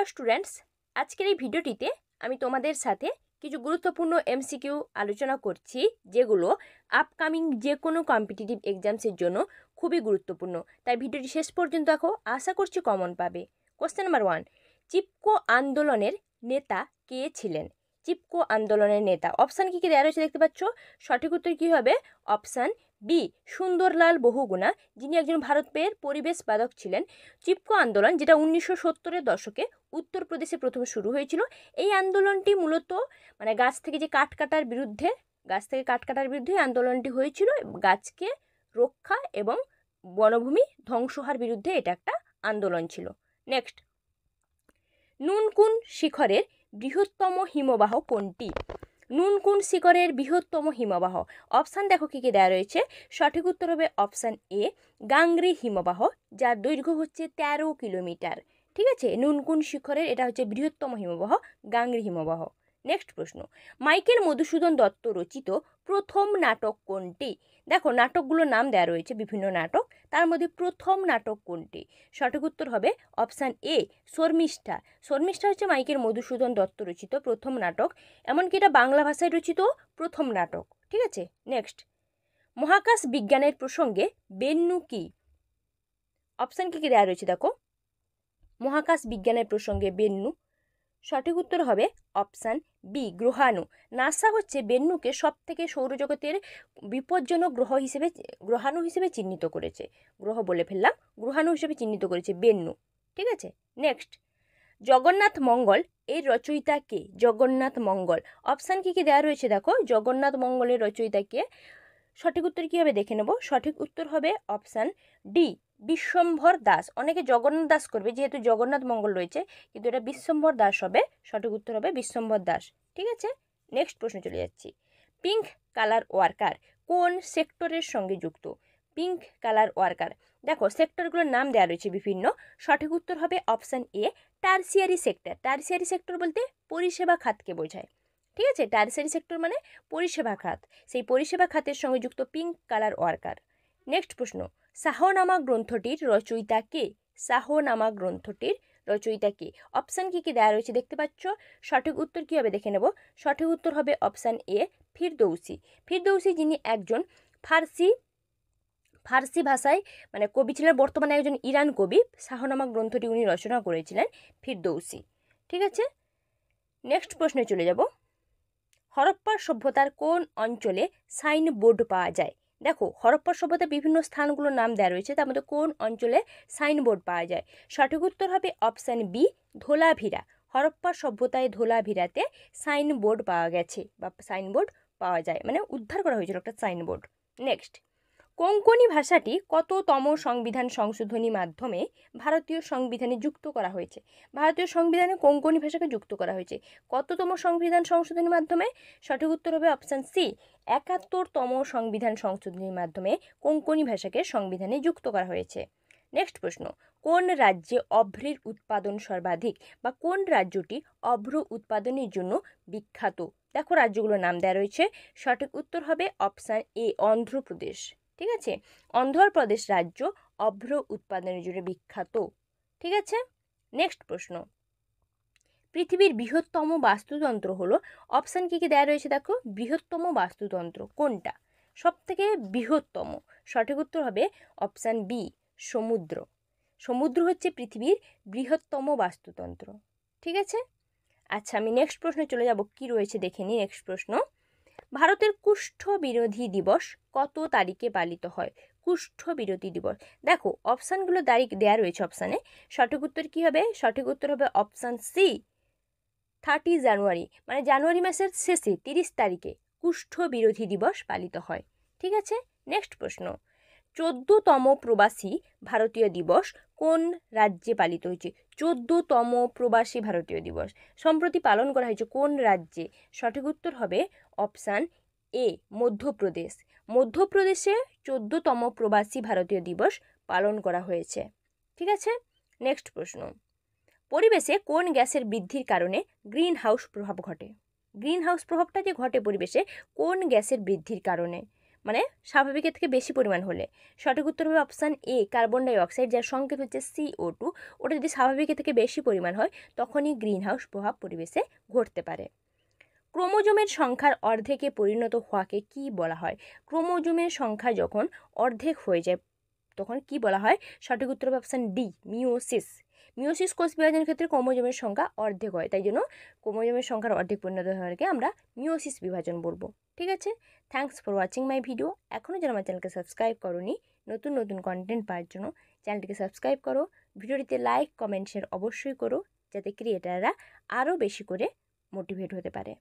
Hello students, আজকের এই ভিডিওটিতে আমি তোমাদের সাথে কিছু গুরুত্বপূর্ণ এমসিকিউ আলোচনা করছি, যেগুলো আপকামিং যে কোনো কম্পিটিটিভ এক্সামসের জন্য খুবই গুরুত্বপূর্ণ। তাই ভিডিওটি শেষ পর্যন্ত দেখো, আশা করছি কমন পাবে। কোশ্চেন নাম্বার 1, চিপকো আন্দোলনের নেতা কে ছিলেন? চিপকো আন্দোলনের নেতা, অপশান কী কী দেওয়া রয়েছে দেখতে পাচ্ছ। সঠিক উত্তর কী হবে? অপশান বি, সুন্দরলাল বহুগুণা, যিনি একজন ভারতের পরিবেশবাদক ছিলেন। চিপকো আন্দোলন, যেটা 1970-এর দশকে উত্তরপ্রদেশে প্রথম শুরু হয়েছিল। এই আন্দোলনটি মূলত গাছ থেকে কাঠ কাটার বিরুদ্ধে আন্দোলনটি হয়েছিল। গাছকে রক্ষা এবং বনভূমি ধ্বংস হওয়ার বিরুদ্ধে এটা একটা আন্দোলন ছিল। নেক্সট, নুনকুন শিখরের বৃহত্তম হিমবাহ কোনটি? নুনকুন শিখরের বৃহত্তম হিমবাহ, অপশান দেখো কী কী দেওয়া রয়েছে। সঠিক উত্তর হবে অপশান এ, গাংরি হিমবাহ, যার দৈর্ঘ্য হচ্ছে 13 কিলোমিটার। ঠিক আছে, নুনকুন শিখরের এটা হচ্ছে বৃহত্তম হিমবাহ, গাংরি হিমবাহ। নেক্সট প্রশ্ন, মাইকেল মধুসূদন দত্ত রচিত প্রথম নাটক কোনটি? দেখো, নাটকগুলোর নাম দেওয়া রয়েছে, বিভিন্ন নাটক, তার মধ্যে প্রথম নাটক কোনটি? সঠিক উত্তর হবে অপশান এ, শর্মিষ্ঠা। শর্মিষ্ঠা হচ্ছে মাইকেল মধুসূদন দত্ত রচিত প্রথম নাটক, এমনকি এটা বাংলা ভাষায় রচিত প্রথম নাটক। ঠিক আছে, নেক্সট, মহাকাশ বিজ্ঞানের প্রসঙ্গে বেন্নু কি? অপশান কী কী দেওয়া রয়েছে দেখো। মহাকাশ বিজ্ঞানের প্রসঙ্গে বেন্নু, সঠিক উত্তর হবে অপশান বি, গ্রহাণু। নাসা হচ্ছে বেন্নুকে সবথেকে সৌরজগতের বিপজ্জনক গ্রহাণু হিসেবে চিহ্নিত করেছে। গ্রহাণু হিসেবে চিহ্নিত করেছে বেন্নু। ঠিক আছে, নেক্সট, জগন্নাথ মঙ্গল এর রচয়িতা কে? জগন্নাথ মঙ্গল, অপশান কী কী দেওয়া রয়েছে দেখো। জগন্নাথ মঙ্গলের রচয়িতা কে? সঠিক উত্তর কী হবে দেখে নেব। সঠিক উত্তর হবে অপশান ডি, বিশ্বম্ভর দাস। অনেকে জগন্নাথ দাস করবে, যেহেতু জগন্নাথ মঙ্গল রয়েছে, কিন্তু এটা বিশ্বম্ভর দাস হবে। সঠিক উত্তর হবে বিশ্বম্ভর দাস। ঠিক আছে, নেক্সট প্রশ্ন চলে যাচ্ছি। পিঙ্ক কালার ওয়ার্কার কোন সেক্টরের সঙ্গে যুক্ত? পিঙ্ক কালার ওয়ার্কার, দেখো সেক্টরগুলোর নাম দেওয়া রয়েছে বিভিন্ন। সঠিক উত্তর হবে অপশান এ, টারসিয়ারি সেক্টর। টারসিয়ারি সেক্টর বলতে পরিষেবা খাতকে বোঝায়। ঠিক আছে, টারসিয়ারি সেক্টর মানে পরিষেবা খাত, সেই পরিষেবা খাতের সঙ্গে যুক্ত পিঙ্ক কালার ওয়ার্কার। নেক্সট প্রশ্ন, শাহনামা গ্রন্থটির রচয়িতা কে? শাহনামা গ্রন্থটির রচয়িতা কে? অপশান কী কী দেওয়া রয়েছে দেখতে পাচ্ছ। সঠিক উত্তর কী হবে দেখে নেব। সঠিক উত্তর হবে অপশান এ, ফিরদৌসি। ফিরদৌসি, যিনি একজন ফার্সি ভাষায় কবি ছিলেন, বর্তমানে একজন ইরান কবি। শাহনামা গ্রন্থটি উনি রচনা করেছিলেন, ফিরদৌসি। ঠিক আছে, নেক্সট প্রশ্নে চলে যাব। হরপ্পা সভ্যতার কোন অঞ্চলে সাইনবোর্ড পাওয়া যায়? দেখো, হরপ্পা সভ্যতার বিভিন্ন স্থানগুলোর নাম দেওয়া রয়েছে, তার মধ্যে কোন অঞ্চলে সাইনবোর্ড পাওয়া যায়? সঠিক উত্তর হবে অপশান বি, ধোলাভিরা। হরপ্পা সভ্যতায় ধোলাভিরাতে সাইনবোর্ড পাওয়া গেছে, বা সাইনবোর্ড পাওয়া যায়, উদ্ধার করা হয়েছিল একটা সাইনবোর্ড। নেক্সট, কোঙ্কণী ভাষাটি কততম সংবিধান সংশোধনী মাধ্যমে ভারতীয় সংবিধানে যুক্ত করা হয়েছে? ভারতীয় সংবিধানে কোঙ্কণী ভাষাকে যুক্ত করা হয়েছে কততম সংবিধান সংশোধনীর মাধ্যমে? সঠিক উত্তর হবে অপশান সি, 71তম সংবিধান সংশোধনীর মাধ্যমে কোঙ্কণী ভাষাকে সংবিধানে যুক্ত করা হয়েছে। নেক্সট প্রশ্ন, কোন রাজ্যে অভ্রের উৎপাদন সর্বাধিক, বা কোন রাজ্যটি অভ্র উৎপাদনের জন্য বিখ্যাত? দেখো, রাজ্যগুলোর নাম দেওয়া রয়েছে। সঠিক উত্তর হবে অপশান এ, অন্ধ্রপ্রদেশ। ঠিক আছে, অন্ধ্রপ্রদেশ রাজ্য অভ্র উৎপাদনের জন্য বিখ্যাত। ঠিক আছে, নেক্সট প্রশ্ন, পৃথিবীর বৃহত্তম বাস্তুতন্ত্র হলো? অপশান কী কী দেওয়া রয়েছে দেখো। বৃহত্তম বাস্তুতন্ত্র কোনটা? সব থেকে বৃহত্তম, সঠিক উত্তর হবে অপশান বি, সমুদ্র। সমুদ্র হচ্ছে পৃথিবীর বৃহত্তম বাস্তুতন্ত্র। ঠিক আছে, আচ্ছা, আমি নেক্সট প্রশ্নে চলে যাব, কি রয়েছে দেখে নিই। নেক্সট প্রশ্ন, ভারতের কুষ্ঠ বিরোধী দিবস কত তারিখে পালিত হয়? কুষ্ঠ বিরোধী দিবস, দেখো অপশানগুলো তারিখ দেওয়া রয়েছে অপশানে। সঠিক উত্তর কী হবে? সঠিক উত্তর হবে অপশান সি, 30 জানুয়ারি, জানুয়ারি মাসের শেষে 30 তারিখে কুষ্ঠ বিরোধী দিবস পালিত হয়। ঠিক আছে, নেক্সট প্রশ্ন, 14তম প্রবাসী ভারতীয় দিবস কোন রাজ্যে পালিত হয়েছে? 14তম প্রবাসী ভারতীয় দিবস সম্প্রতি পালন করা হয়েছে কোন রাজ্যে? সঠিক উত্তর হবে অপশান এ, মধ্যপ্রদেশ। মধ্যপ্রদেশে 14তম প্রবাসী ভারতীয় দিবস পালন করা হয়েছে। ঠিক আছে, নেক্সট প্রশ্ন, পরিবেশে কোন গ্যাসের বৃদ্ধির কারণে গ্রিন হাউস প্রভাব ঘটে? গ্রিন হাউস প্রভাবটা যে ঘটে পরিবেশে, কোন গ্যাসের বৃদ্ধির কারণে? মানে স্বাভাবিকের থেকে বেশি পরিমাণ হলে। সঠিক উত্তর হবে option A, carbon dioxide, যার সংকেত হচ্ছে CO2। ওটা যদি স্বাভাবিকের থেকে বেশি পরিমাণ হয় তখনই গ্রিনহাউস প্রভাব পরিবেশে ঘটতে পারে। ক্রোমোজোমের সংখ্যার অর্ধেকে পরিণত হওয়াকে কি বলা হয়? ক্রোমোজোমের সংখ্যা যখন অর্ধেক হয়ে যায় তখন কি বলা হয়? সঠিক উত্তর হবে অপশান ডি, মিওসিস। মিওসিস কোষ বিভাজনের ক্ষেত্রে ক্রোমোজোমের সংখ্যা অর্ধেক হয়, তাই জন্য ক্রোমোজোমের সংখ্যার অর্ধেক পরিণত হওয়াকে আমরা মিওসিস বিভাজন বলবো। ঠিক আছে, thanks for watching my video. এখনও যারা আমার চ্যানেলকে সাবস্ক্রাইব করোনি, নতুন নতুন কন্টেন্ট পাওয়ার জন্য চ্যানেলটিকে সাবস্ক্রাইব করো, ভিডিওটিতে লাইক কমেন্ট শেয়ার অবশ্যই করো, যাতে ক্রিয়েটাররা আরও বেশি করে মোটিভেট হতে পারে।